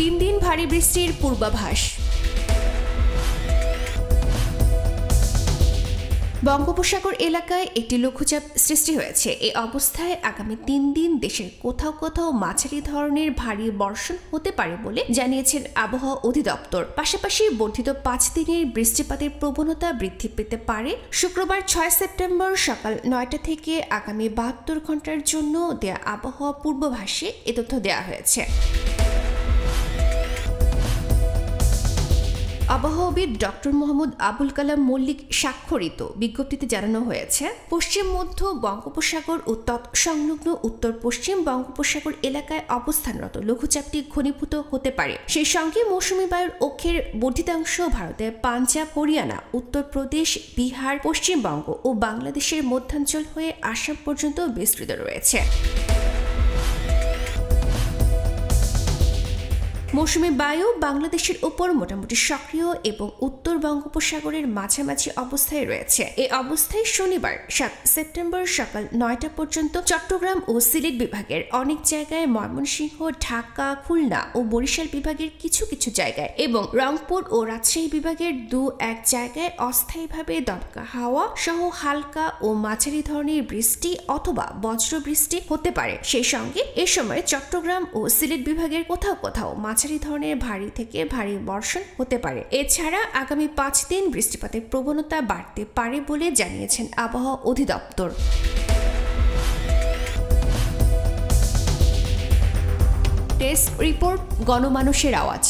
3 দিন ভারী বৃষ্টির পূর্বাভাস। বঙ্গোপসাগর এলাকায় একটি লঘুচাপ সৃষ্টি হয়েছে। এই অবস্থায় আগামী 3 দিন দেশের কোথাও কোথাও মাঝারি ধরনের ভারী বর্ষণ হতে পারে বলে জানিয়েছেন আবহাওয়া অধিদপ্তর। পাশাপাশি বর্ধিত 5 দিনের বৃষ্টিপাতের প্রবণতা বৃদ্ধি পেতে পারে। শুক্রবার 6 সেপ্টেম্বর সকাল 9টা থেকে আগামী 72 ঘন্টার জন্য দেয়া আবহাওয়া পূর্বাভাসে এ তথ্য দেওয়া হয়েছে। আবহাওয়াবিদ ডক্টর মোহাম্মদ আবুল কালাম মল্লিক স্বাক্ষরিত বিজ্ঞপ্তিতে জানানো হয়েছে, পশ্চিম মধ্য বঙ্গোপসাগর ও তৎসংলগ্ন উত্তর পশ্চিম বঙ্গোপসাগর এলাকায় অবস্থানরত লঘুচাপটি ঘনীভূত হতে পারে। সেই সঙ্গে মৌসুমী বায়ুর অক্ষের বর্ধিতাংশ ভারতের পাঞ্জাব, হরিয়ানা, উত্তরপ্রদেশ, বিহার, পশ্চিমবঙ্গ ও বাংলাদেশের মধ্যাঞ্চল হয়ে আসাম পর্যন্ত বিস্তৃত রয়েছে। মৌসুমী বায়ু বাংলাদেশের উপর মোটামুটি সক্রিয় এবং উত্তর বঙ্গোপসাগরের মাঝামাঝি অবস্থায় রয়েছে। এই অবস্থায় শনিবার 7 সেপ্টেম্বর সকাল 9টা পর্যন্ত চট্টগ্রাম ও সিলেট বিভাগের অনেক জায়গায়, ময়মনসিংহ, ঢাকা, খুলনা ও বরিশাল বিভাগের কিছু কিছু জায়গায় এবং রংপুর ও রাজশাহী বিভাগের 2-1 জায়গায় অস্থায়ীভাবে দমকা হাওয়া সহ হালকা ও মাঝারি ধরনের বৃষ্টি অথবা বজ্র বৃষ্টি হতে পারে। সেই সঙ্গে এ সময় চট্টগ্রাম ও সিলেট বিভাগের কোথাও কোথাও মাঝারি ধরনের ভারী থেকে ভারী বর্ষণ হতে পারে। এছাড়া আগামী 5 দিন বৃষ্টিপাতের প্রবণতা বাড়তে পারে বলে জানিয়েছেন আবহাওয়া অধিদপ্তর। টেস্ট রিপোর্ট, গণমানুষের আওয়াজ।